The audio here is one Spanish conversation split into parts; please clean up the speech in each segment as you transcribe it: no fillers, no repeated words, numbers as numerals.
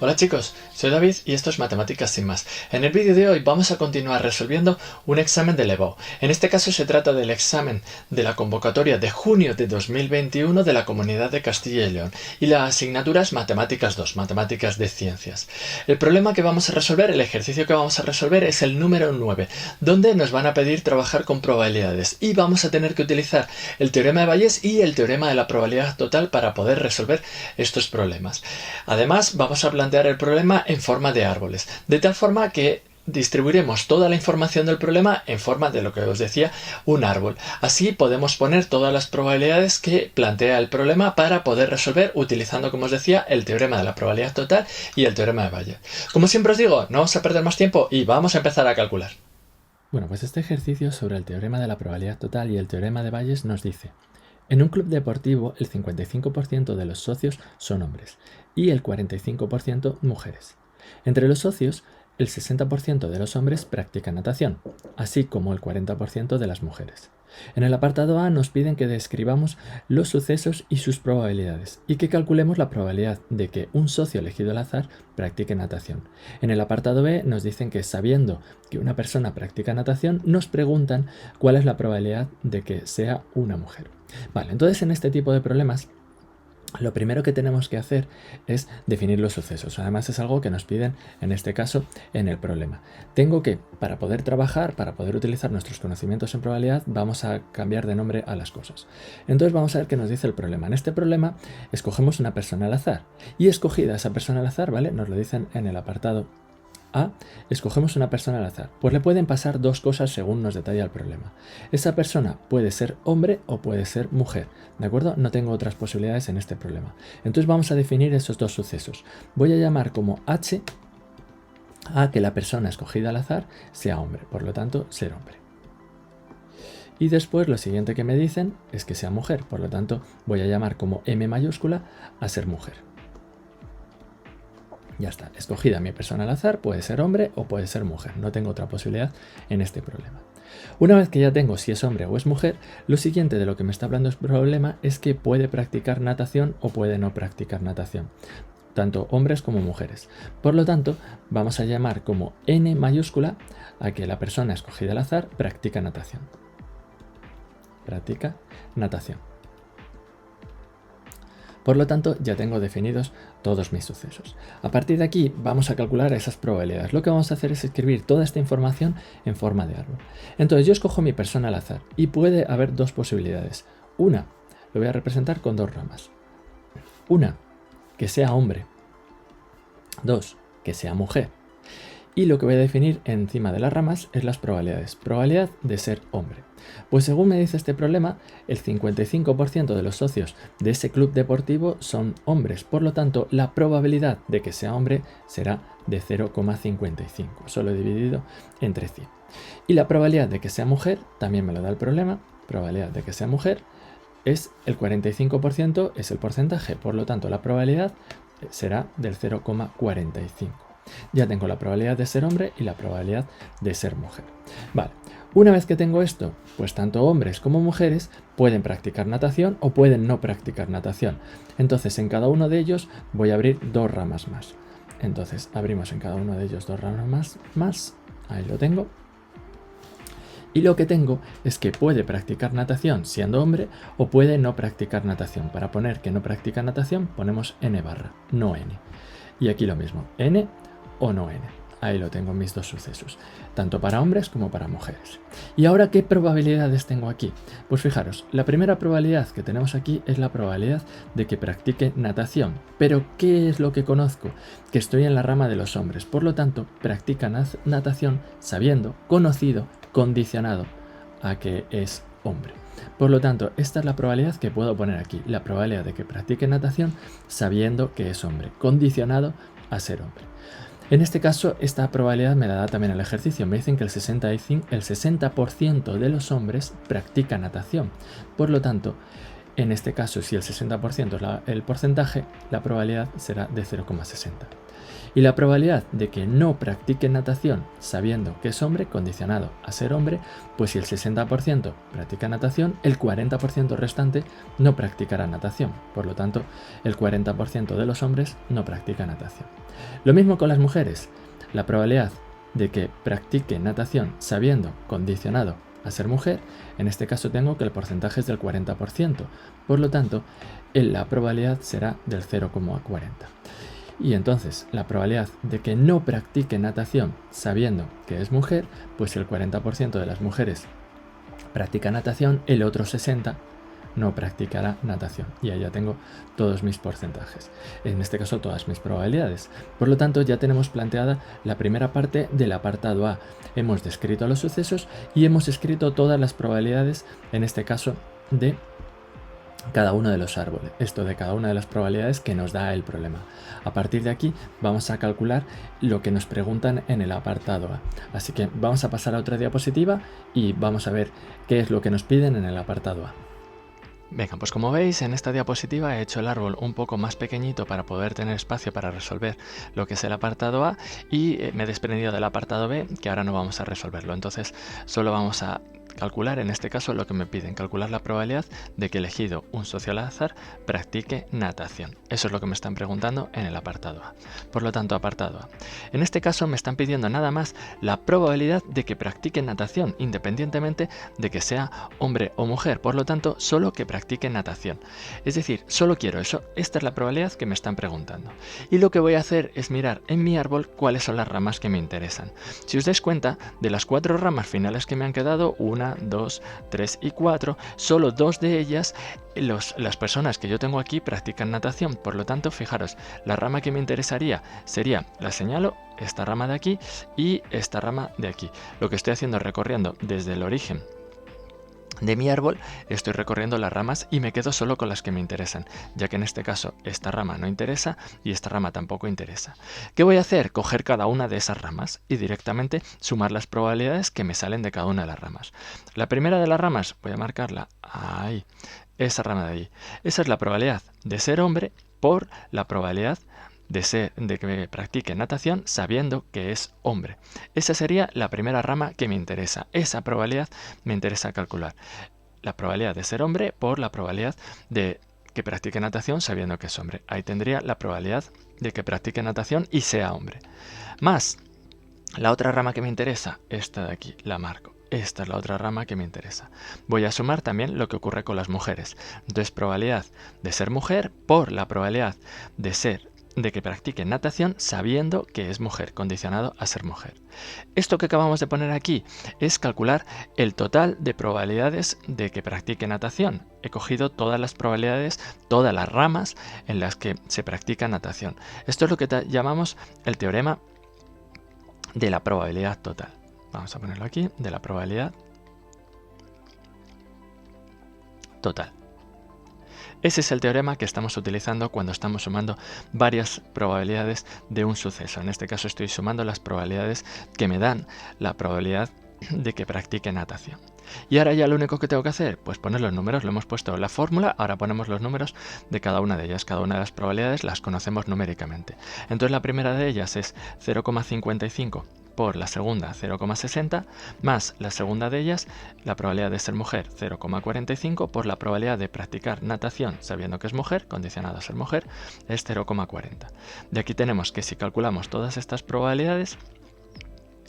Hola chicos, soy David y esto es Matemáticas sin más. En el vídeo de hoy vamos a continuar resolviendo un examen del EBAU. En este caso se trata del examen de la convocatoria de junio de 2021 de la Comunidad de Castilla y León y la asignatura es Matemáticas 2, Matemáticas de Ciencias. El problema que vamos a resolver, el ejercicio que vamos a resolver es el número 9, donde nos van a pedir trabajar con probabilidades y vamos a tener que utilizar el teorema de Bayes y el teorema de la probabilidad total para poder resolver estos problemas. Además, vamos a plantear el problema en forma de árboles, de tal forma que distribuiremos toda la información del problema en forma de lo que os decía, un árbol. Así podemos poner todas las probabilidades que plantea el problema para poder resolver utilizando, como os decía, el teorema de la probabilidad total y el teorema de Bayes. Como siempre os digo, no vamos a perder más tiempo y vamos a empezar a calcular. Bueno, pues este ejercicio sobre el teorema de la probabilidad total y el teorema de Bayes nos dice: en un club deportivo el 55% de los socios son hombres y el 45% mujeres. Entre los socios, el 60% de los hombres practican natación, así como el 40% de las mujeres. En el apartado A nos piden que describamos los sucesos y sus probabilidades y que calculemos la probabilidad de que un socio elegido al azar practique natación. En el apartado B nos dicen que sabiendo que una persona practica natación, nos preguntan cuál es la probabilidad de que sea una mujer. Vale, entonces en este tipo de problemas lo primero que tenemos que hacer es definir los sucesos. Además es algo que nos piden en este caso en el problema. Tengo que, para poder trabajar, para poder utilizar nuestros conocimientos en probabilidad, vamos a cambiar de nombre a las cosas. Entonces vamos a ver qué nos dice el problema. En este problema escogemos una persona al azar y escogida esa persona al azar, ¿vale? Nos lo dicen en el apartado A, escogemos una persona al azar. Pues le pueden pasar dos cosas según nos detalla el problema. Esa persona puede ser hombre o puede ser mujer, ¿de acuerdo? No tengo otras posibilidades en este problema. Entonces vamos a definir esos dos sucesos. Voy a llamar como H a que la persona escogida al azar sea hombre, por lo tanto, ser hombre. Y después lo siguiente que me dicen es que sea mujer, por lo tanto, voy a llamar como M mayúscula a ser mujer. Ya está, escogida mi persona al azar, puede ser hombre o puede ser mujer, no tengo otra posibilidad en este problema. Una vez que ya tengo si es hombre o es mujer, lo siguiente de lo que me está hablando el problema es que puede practicar natación o puede no practicar natación, tanto hombres como mujeres. Por lo tanto, vamos a llamar como N mayúscula a que la persona escogida al azar practica natación. Practica natación. Por lo tanto, ya tengo definidos todos mis sucesos. A partir de aquí vamos a calcular esas probabilidades. Lo que vamos a hacer es escribir toda esta información en forma de árbol. Entonces yo escojo mi persona al azar y puede haber dos posibilidades. Una, lo voy a representar con dos ramas. Una, que sea hombre. Dos, que sea mujer. Y lo que voy a definir encima de las ramas es las probabilidades. Probabilidad de ser hombre. Pues según me dice este problema, el 55% de los socios de ese club deportivo son hombres. Por lo tanto, la probabilidad de que sea hombre será de 0,55, solo dividido entre 100. Y la probabilidad de que sea mujer, también me lo da el problema, probabilidad de que sea mujer, es el 45%, es el porcentaje. Por lo tanto, la probabilidad será del 0,45. Ya tengo la probabilidad de ser hombre y la probabilidad de ser mujer. Vale, una vez que tengo esto, pues tanto hombres como mujeres pueden practicar natación o pueden no practicar natación. Entonces en cada uno de ellos voy a abrir dos ramas más. Entonces abrimos en cada uno de ellos dos ramas más. Ahí lo tengo. Y lo que tengo es que puede practicar natación siendo hombre o puede no practicar natación. Para poner que no practica natación ponemos N barra, no N. Y aquí lo mismo, N o no N. Ahí lo tengo en mis dos sucesos, tanto para hombres como para mujeres. ¿Y ahora qué probabilidades tengo aquí? Pues fijaros, la primera probabilidad que tenemos aquí es la probabilidad de que practique natación. Pero ¿qué es lo que conozco? Que estoy en la rama de los hombres, por lo tanto, practica natación sabiendo, conocido, condicionado a que es hombre. Por lo tanto, esta es la probabilidad que puedo poner aquí, la probabilidad de que practique natación sabiendo que es hombre, condicionado a ser hombre. En este caso, esta probabilidad me la da también el ejercicio. Me dicen que el 60% de los hombres practica natación. Por lo tanto, En este caso, si el 60% es el porcentaje, la probabilidad será de 0,60. Y la probabilidad de que no practique natación sabiendo que es hombre, condicionado a ser hombre, pues si el 60% practica natación, el 40% restante no practicará natación. Por lo tanto, el 40% de los hombres no practica natación. Lo mismo con las mujeres. La probabilidad de que practique natación sabiendo, condicionado a ser mujer, en este caso tengo que el porcentaje es del 40%. Por lo tanto, la probabilidad será del 0,40. Y entonces la probabilidad de que no practique natación sabiendo que es mujer, pues el 40% de las mujeres practica natación, el otro 60% no practicará natación. Y ahí ya tengo todos mis porcentajes, en este caso todas mis probabilidades. Por lo tanto, ya tenemos planteada la primera parte del apartado A. Hemos descrito los sucesos y hemos escrito todas las probabilidades, en este caso de cada uno de los árboles, esto de cada una de las probabilidades que nos da el problema. A partir de aquí vamos a calcular lo que nos preguntan en el apartado A. Así que vamos a pasar a otra diapositiva y vamos a ver qué es lo que nos piden en el apartado A. Venga, pues como veis, en esta diapositiva he hecho el árbol un poco más pequeñito para poder tener espacio para resolver lo que es el apartado A y me he desprendido del apartado B, que ahora no vamos a resolverlo. Entonces, solo vamos a calcular, en este caso, lo que me piden, calcular la probabilidad de que elegido un socio al azar practique natación. Eso es lo que me están preguntando en el apartado A. Por lo tanto, apartado A. En este caso me están pidiendo nada más la probabilidad de que practique natación, independientemente de que sea hombre o mujer. Por lo tanto, solo que practique natación. Es decir, solo quiero eso. Esta es la probabilidad que me están preguntando. Y lo que voy a hacer es mirar en mi árbol cuáles son las ramas que me interesan. Si os dais cuenta, de las 4 ramas finales que me han quedado, 1, 2, 3 y 4, solo 2 de ellas, las personas que yo tengo aquí practican natación. Por lo tanto, fijaros, la rama que me interesaría sería, la señalo, esta rama de aquí y esta rama de aquí. Lo que estoy haciendo es recorriendo desde el origen de mi árbol, estoy recorriendo las ramas y me quedo solo con las que me interesan, ya que en este caso esta rama no interesa y esta rama tampoco interesa. ¿Qué voy a hacer? Coger cada una de esas ramas y directamente sumar las probabilidades que me salen de cada una de las ramas. La primera de las ramas, voy a marcarla ahí, esa rama de ahí. Esa es la probabilidad de ser hombre por la probabilidad de que practique natación sabiendo que es hombre. Esa sería la primera rama que me interesa. Esa probabilidad me interesa calcular. La probabilidad de ser hombre por la probabilidad de que practique natación sabiendo que es hombre. Ahí tendría la probabilidad de que practique natación y sea hombre. Más la otra rama que me interesa, esta de aquí, la marco. Esta es la otra rama que me interesa. Voy a sumar también lo que ocurre con las mujeres. Entonces, probabilidad de ser mujer por la probabilidad de que practique natación sabiendo que es mujer, condicionado a ser mujer. Esto que acabamos de poner aquí es calcular el total de probabilidades de que practique natación. He cogido todas las probabilidades, todas las ramas en las que se practica natación. Esto es lo que llamamos el teorema de la probabilidad total. Vamos a ponerlo aquí, de la probabilidad total. Ese es el teorema que estamos utilizando cuando estamos sumando varias probabilidades de un suceso. En este caso estoy sumando las probabilidades que me dan la probabilidad de que practique natación. Y ahora ya lo único que tengo que hacer, pues poner los números. Lo hemos puesto en la fórmula, ahora ponemos los números de cada una de ellas. Cada una de las probabilidades las conocemos numéricamente. Entonces la primera de ellas es 0,55 por la segunda 0,60, más la segunda de ellas, la probabilidad de ser mujer 0,45 por la probabilidad de practicar natación sabiendo que es mujer, condicionada a ser mujer, es 0,40. De aquí tenemos que si calculamos todas estas probabilidades,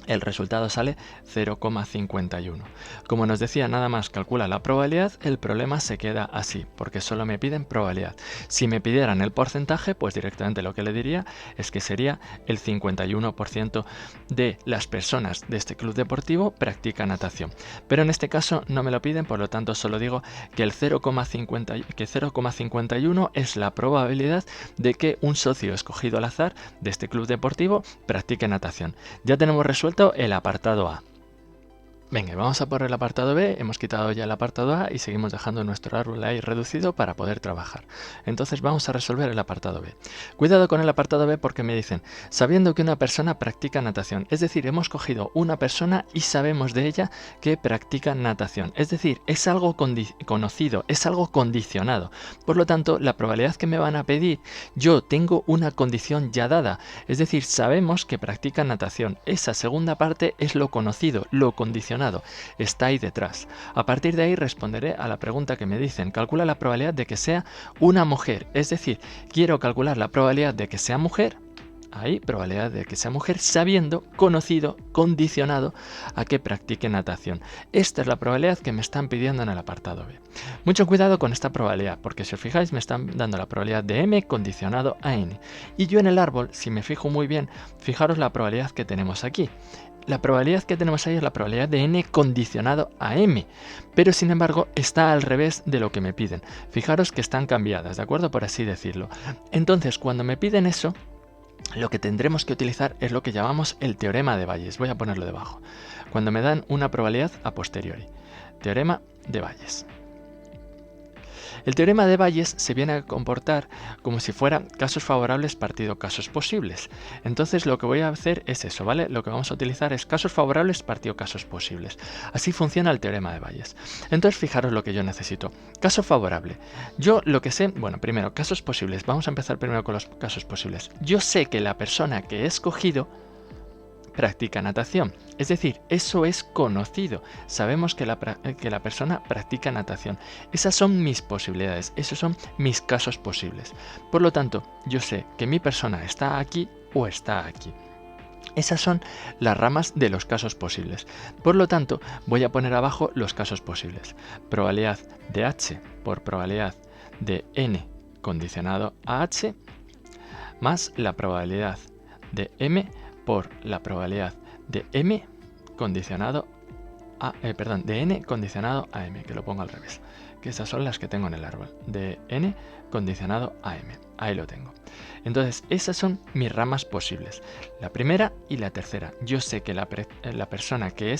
el resultado sale 0,51. Como nos decía, nada más calcula la probabilidad, el problema se queda así, porque solo me piden probabilidad. Si me pidieran el porcentaje, pues directamente lo que le diría es que sería el 51% de las personas de este club deportivo practican natación. Pero en este caso no me lo piden, por lo tanto solo digo que el 0,51 es la probabilidad de que un socio escogido al azar de este club deportivo practique natación. Ya tenemos resuelto el apartado A. Venga, vamos a por el apartado B, hemos quitado ya el apartado A y seguimos dejando nuestro árbol ahí reducido para poder trabajar. Entonces vamos a resolver el apartado B. Cuidado con el apartado B porque me dicen, sabiendo que una persona practica natación, es decir, hemos cogido una persona y sabemos de ella que practica natación, es decir, es algo conocido, es algo condicionado. Por lo tanto, la probabilidad que me van a pedir, yo tengo una condición ya dada, es decir, sabemos que practica natación. Esa segunda parte es lo conocido, lo condicionado. Está ahí detrás. A partir de ahí responderé a la pregunta que me dicen. Calcula la probabilidad de que sea una mujer. Es decir, quiero calcular la probabilidad de que sea mujer. Ahí, probabilidad de que sea mujer, sabiendo, conocido, condicionado a que practique natación. Esta es la probabilidad que me están pidiendo en el apartado B. Mucho cuidado con esta probabilidad, porque si os fijáis me están dando la probabilidad de m condicionado a n. Y yo en el árbol, si me fijo muy bien, fijaros la probabilidad que tenemos aquí. La probabilidad que tenemos ahí es la probabilidad de n condicionado a m, pero sin embargo está al revés de lo que me piden. Fijaros que están cambiadas, ¿de acuerdo? Por así decirlo. Entonces, cuando me piden eso, lo que tendremos que utilizar es lo que llamamos el teorema de Bayes. Voy a ponerlo debajo. Cuando me dan una probabilidad a posteriori. Teorema de Bayes. El teorema de Bayes se viene a comportar como si fuera casos favorables partido casos posibles. Entonces lo que voy a hacer es eso, ¿vale? Lo que vamos a utilizar es casos favorables partido casos posibles. Así funciona el teorema de Bayes. Entonces fijaros lo que yo necesito. Caso favorable. Yo lo que sé, bueno, primero, casos posibles. Vamos a empezar primero con los casos posibles. Yo sé que la persona que he escogido practica natación. Es decir, eso es conocido. Sabemos que la persona practica natación. Esas son mis posibilidades, esos son mis casos posibles. Por lo tanto, yo sé que mi persona está aquí o está aquí. Esas son las ramas de los casos posibles. Por lo tanto, voy a poner abajo los casos posibles. Probabilidad de h por probabilidad de n condicionado a h más la probabilidad de m por la probabilidad de m condicionado a, de n condicionado a m, que lo pongo al revés, que esas son las que tengo en el árbol, de n condicionado a m, ahí lo tengo. Entonces, esas son mis ramas posibles, la primera y la tercera. Yo sé que la persona que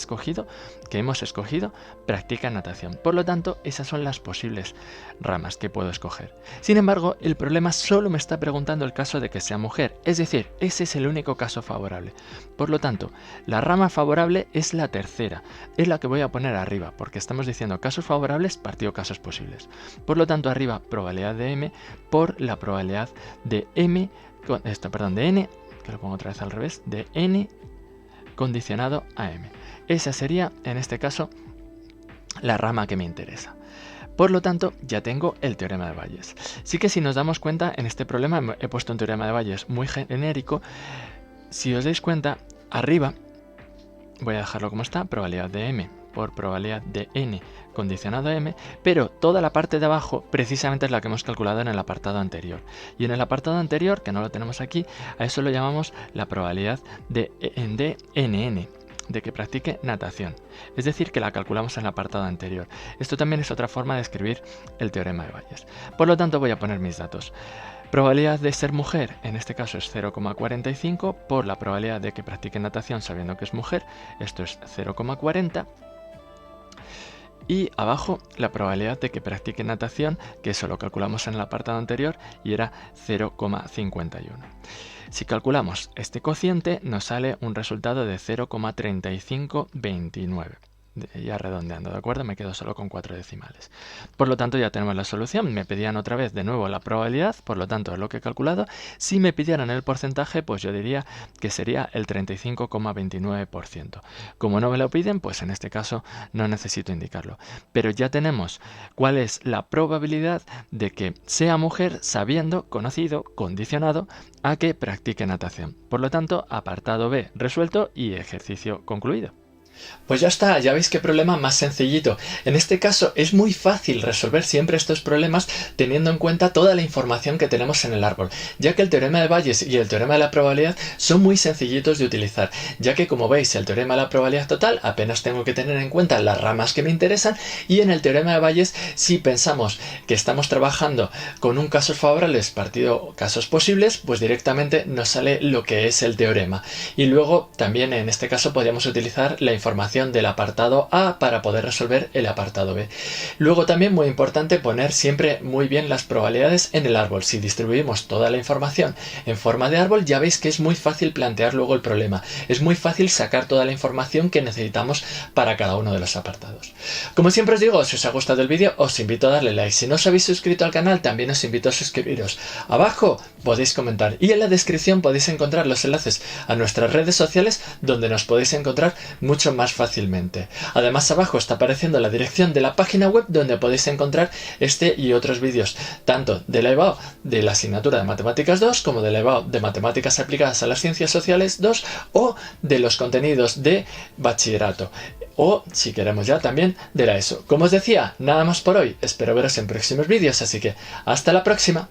hemos escogido, practica natación. Por lo tanto, esas son las posibles ramas que puedo escoger. Sin embargo, el problema solo me está preguntando el caso de que sea mujer, es decir, ese es el único caso favorable. Por lo tanto, la rama favorable es la tercera, es la que voy a poner arriba, porque estamos diciendo casos favorables partido casos posibles. Por lo tanto, arriba probabilidad de m por la probabilidad de n, que lo pongo otra vez al revés, de n condicionado a m. Esa sería, en este caso, la rama que me interesa. Por lo tanto, ya tengo el teorema de Bayes. Sí que si nos damos cuenta, en este problema he puesto un teorema de Bayes muy genérico. Si os dais cuenta, arriba, voy a dejarlo como está, probabilidad de m por probabilidad de n condicionado a m, pero toda la parte de abajo precisamente es la que hemos calculado en el apartado anterior. Y en el apartado anterior, que no lo tenemos aquí, a eso lo llamamos la probabilidad de nn, de que practique natación. Es decir, que la calculamos en el apartado anterior. Esto también es otra forma de escribir el teorema de Bayes. Por lo tanto, voy a poner mis datos. Probabilidad de ser mujer, en este caso es 0,45, por la probabilidad de que practique natación sabiendo que es mujer, esto es 0,40. Y abajo la probabilidad de que practique natación, que eso lo calculamos en el apartado anterior y era 0,51. Si calculamos este cociente nos sale un resultado de 0,3529. Ya redondeando, ¿de acuerdo? Me quedo solo con 4 decimales. Por lo tanto, ya tenemos la solución. Me pedían otra vez de nuevo la probabilidad, por lo tanto es lo que he calculado. Si me pidieran el porcentaje, pues yo diría que sería el 35,29%. Como no me lo piden, pues en este caso no necesito indicarlo. Pero ya tenemos cuál es la probabilidad de que sea mujer sabiendo, conocido, condicionado a que practique natación. Por lo tanto, apartado B resuelto y ejercicio concluido. Pues ya está, ya veis qué problema más sencillito. En este caso es muy fácil resolver siempre estos problemas teniendo en cuenta toda la información que tenemos en el árbol, ya que el teorema de Bayes y el teorema de la probabilidad son muy sencillitos de utilizar, ya que como veis el teorema de la probabilidad total apenas tengo que tener en cuenta las ramas que me interesan, y en el teorema de Bayes si pensamos que estamos trabajando con un casos favorables partido casos posibles, pues directamente nos sale lo que es el teorema. Y luego también en este caso podríamos utilizar la información del apartado A para poder resolver el apartado B. Luego también muy importante poner siempre muy bien las probabilidades en el árbol. Si distribuimos toda la información en forma de árbol, ya veis que es muy fácil plantear luego el problema. Es muy fácil sacar toda la información que necesitamos para cada uno de los apartados. Como siempre os digo, si os ha gustado el vídeo, os invito a darle like. Si no os habéis suscrito al canal, también os invito a suscribiros. Abajo podéis comentar y en la descripción podéis encontrar los enlaces a nuestras redes sociales donde nos podéis encontrar mucho más fácilmente. Además, abajo está apareciendo la dirección de la página web donde podéis encontrar este y otros vídeos, tanto del EBAU de la asignatura de Matemáticas 2 como del EBAU de Matemáticas aplicadas a las Ciencias Sociales 2 o de los contenidos de bachillerato. O, si queremos ya, también de la ESO. Como os decía, nada más por hoy. Espero veros en próximos vídeos, así que hasta la próxima.